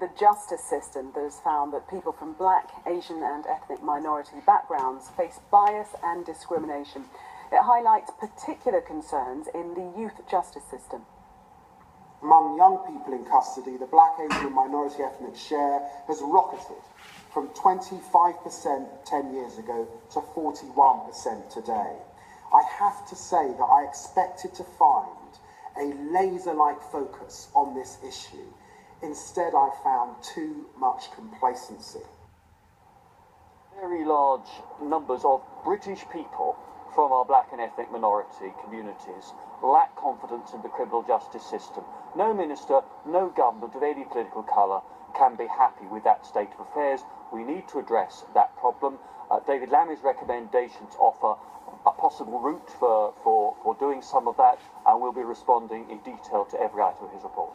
The justice system that has found that people from black, Asian and ethnic minority backgrounds face bias and discrimination. It highlights particular concerns in the youth justice system. Among young people in custody, the black, Asian and minority ethnic share has rocketed from 25% 10 years ago to 41% today. I have to say that I expected to find a laser-like focus on this issue. Instead, I found too much complacency. Very large numbers of British people from our black and ethnic minority communities lack confidence in the criminal justice system. No minister, no government of any political colour can be happy with that state of affairs. We need to address that problem. David Lammy's recommendations offer a possible route for doing some of that, and we'll be responding in detail to every item of his report.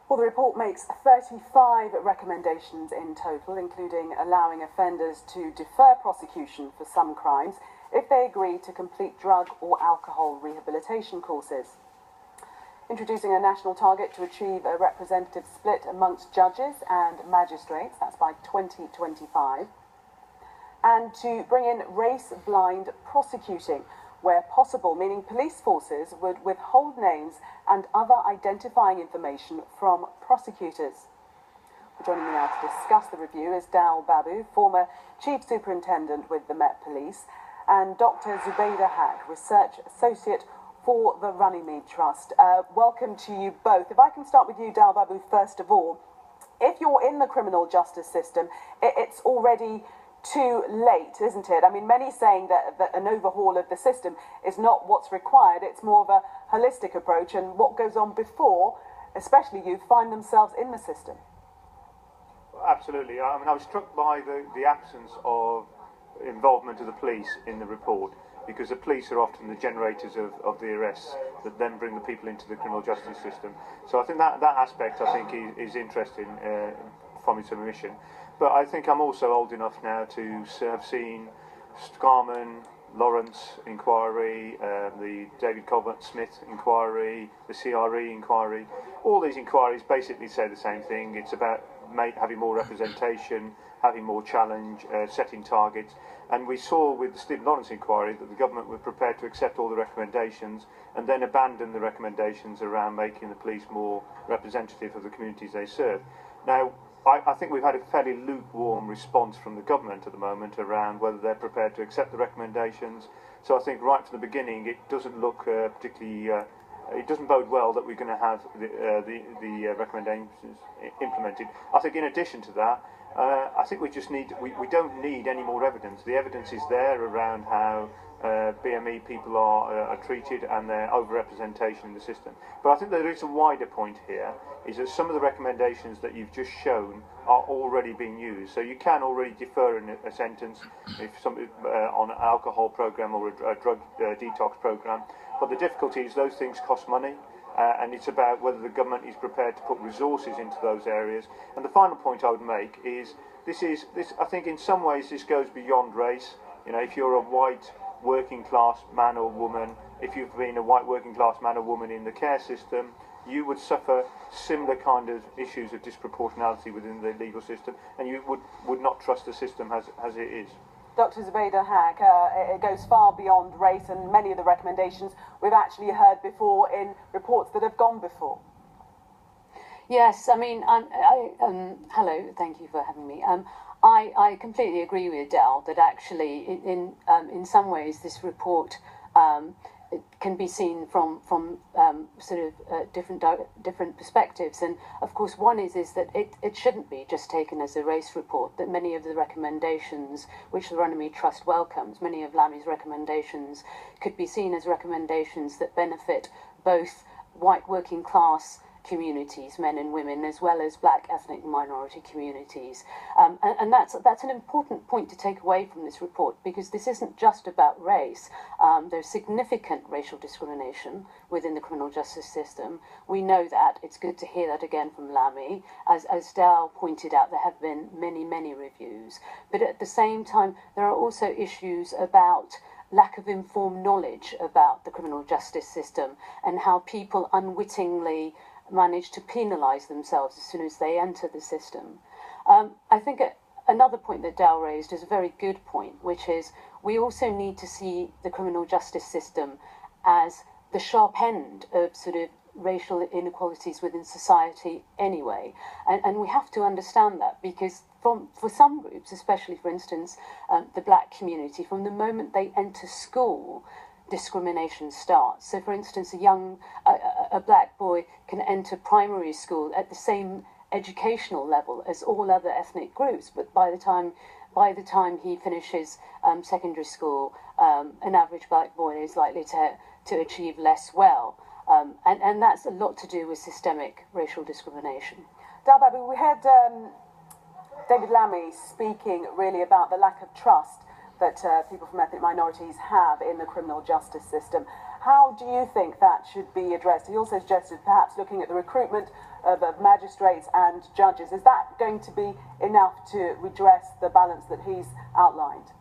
Well, the report makes 35 recommendations in total, including allowing offenders to defer prosecution for some crimes if they agree to complete drug or alcohol rehabilitation courses. Introducing a national target to achieve a representative split amongst judges and magistrates, that's by 2025. And to bring in race-blind prosecuting, where possible, meaning police forces would withhold names and other identifying information from prosecutors. Joining me now to discuss the review is Dal Babu, former Chief Superintendent with the Met Police, and Dr. Zubaida Haque, Research Associate for the Runnymede Trust. Welcome to you both. If I can start with you, Dal Babu, first of all. If you're in the criminal justice system, it's already too late, isn't it? I mean, many saying that an overhaul of the system is not what's required. It's more of a holistic approach, and what goes on before, especially youth, find themselves in the system. Absolutely. I mean, I was struck by the absence of involvement of the police in the report, because the police are often the generators of the arrests that then bring the people into the criminal justice system. So I think that aspect, I think, is interesting from its omission. But I think I'm also old enough now to have seen Scarman, Lawrence inquiry, the David Colbert-Smith inquiry, the CRE inquiry. All these inquiries basically say the same thing. It's about having more representation, having more challenge, setting targets. And we saw with the Stephen Lawrence inquiry that the government were prepared to accept all the recommendations and then abandon the recommendations around making the police more representative of the communities they serve. Now, I think we've had a fairly lukewarm response from the government at the moment around whether they're prepared to accept the recommendations. So I think right from the beginning it doesn't look particularly, it doesn't bode well that we're going to have the recommendations implemented. I think in addition to that, I think we don't need any more evidence. The evidence is there around how BME people are treated and their overrepresentation in the system. But I think there is a wider point here, is that some of the recommendations that you've just shown are already being used. So you can already defer a sentence if on an alcohol program or a drug detox program. But the difficulty is those things cost money. And it's about whether the government is prepared to put resources into those areas. And the final point I would make is this. I think in some ways this goes beyond race. You know, if you're a white working class man or woman, if you've been a white working class man or woman in the care system, you would suffer similar kind of issues of disproportionality within the legal system, and you would not trust the system as it is. Dr. Zubaida Haque, it goes far beyond race, and many of the recommendations we've actually heard before in reports that have gone before. Yes, I mean, hello, thank you for having me. I completely agree with Del that actually, in some ways, this report it can be seen from sort of different perspectives, and of course one is that it shouldn't be just taken as a race report. That many of the recommendations which the Runnymede Trust welcomes, many of Lammy's recommendations, could be seen as recommendations that benefit both white working class communities, men and women, as well as black ethnic minority communities. And that's an important point to take away from this report, because this isn't just about race. There's significant racial discrimination within the criminal justice system. We know that. It's good to hear that again from Lammy. As Dal pointed out, there have been many reviews. But at the same time, there are also issues about lack of informed knowledge about the criminal justice system and how people unwittingly manage to penalise themselves as soon as they enter the system. I think another point that Dal raised is a very good point, which is we also need to see the criminal justice system as the sharp end of sort of racial inequalities within society anyway. And we have to understand that, because for some groups, especially for instance the black community, from the moment they enter school, discrimination starts. So for instance, a black boy can enter primary school at the same educational level as all other ethnic groups, but by the time he finishes secondary school, an average black boy is likely to achieve less well. And that's a lot to do with systemic racial discrimination. Dalbabu, we had David Lammy speaking really about the lack of trust that people from ethnic minorities have in the criminal justice system. How do you think that should be addressed? He also suggested perhaps looking at the recruitment of magistrates and judges. Is that going to be enough to redress the balance that he's outlined?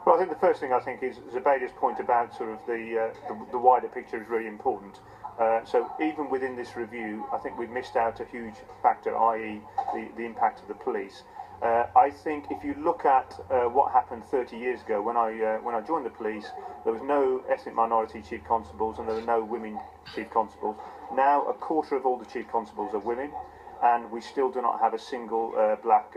Well, I think the first thing is Zubaida's point about sort of the wider picture is really important. So even within this review, I think we've missed out a huge factor, i.e. the impact of the police. I think if you look at what happened 30 years ago when I joined the police, there was no ethnic minority chief constables and there were no women chief constables. Now a quarter of all the chief constables are women, and we still do not have a single black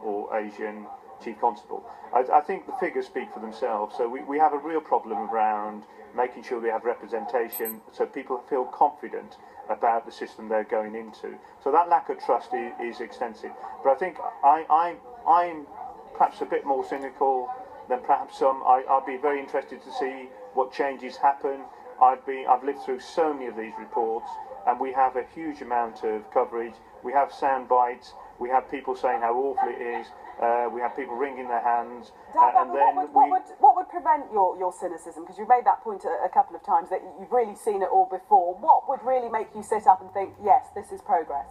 or Asian chief constable. I think the figures speak for themselves. So we have a real problem around making sure we have representation so people feel confident about the system they're going into. So that lack of trust is extensive. But I think I'm perhaps a bit more cynical than perhaps some. I'd be very interested to see what changes happen. I've lived through so many of these reports, and we have a huge amount of coverage. We have sound bites. We have people saying how awful it is. We have people wringing their hands. And then what would prevent your cynicism? Because you've made that point a couple of times, that you've really seen it all before. What would really make you sit up and think, yes, this is progress?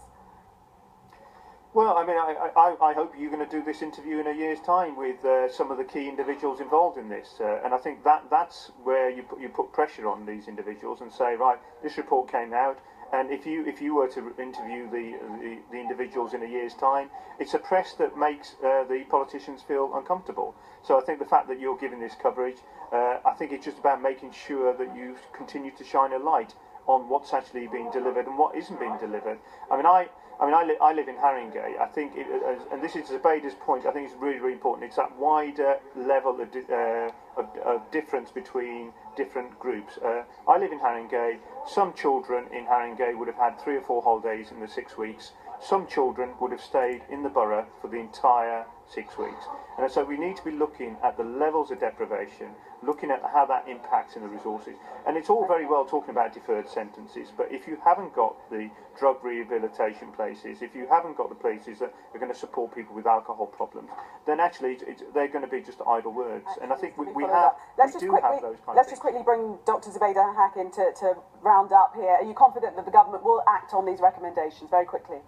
Well, I mean, I hope you're going to do this interview in a year's time with some of the key individuals involved in this. And I think that's where you put pressure on these individuals and say, right, this report came out. And if you were to interview the individuals in a year's time, it's a press that makes the politicians feel uncomfortable. So I think the fact that you're giving this coverage, I think it's just about making sure that you continue to shine a light on what's actually being delivered and what isn't being delivered. I live in Haringey. I think, and this is Zubaida's point, I think it's really, really important. It's that wider level of difference between different groups. I live in Haringey. Some children in Haringey would have had 3 or 4 holidays in the 6 weeks. Some children would have stayed in the borough for the entire 6 weeks. And so we need to be looking at the levels of deprivation, looking at how that impacts in the resources. And it's all very well talking about deferred sentences, but if you haven't got the drug rehabilitation places, if you haven't got the places that are going to support people with alcohol problems, then actually they're going to be just idle words. And I think we do have those kind of things. Let's just quickly bring Dr. Zubaida Haque in to round up here. Are you confident that the government will act on these recommendations very quickly?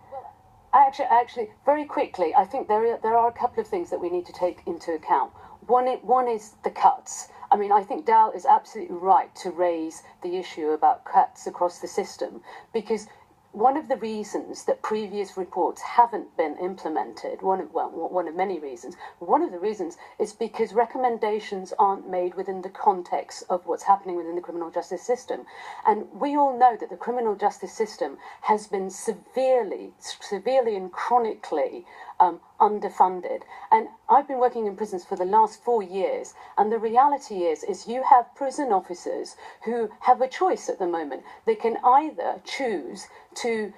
Actually, very quickly, I think there are a couple of things that we need to take into account. One is the cuts. I mean, I think Dal is absolutely right to raise the issue about cuts across the system, because one of the reasons that previous reports haven't been implemented, one of many reasons, one of the reasons is because recommendations aren't made within the context of what's happening within the criminal justice system. And we all know that the criminal justice system has been severely and chronically underfunded. And I've been working in prisons for the last 4 years, and the reality is you have prison officers who have a choice at the moment. They can either choose to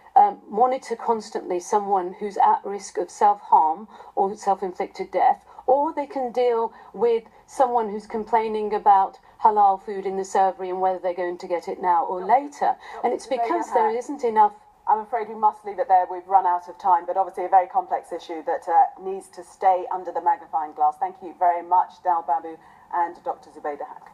monitor constantly someone who's at risk of self-harm or self-inflicted death, or they can deal with someone who's complaining about halal food in the servery and whether they're going to get it now or later. And it's because there isn't enough. I'm afraid we must leave it there. We've run out of time, but obviously a very complex issue that needs to stay under the magnifying glass. Thank you very much, Dalbabu and Dr. Zubaida Haque.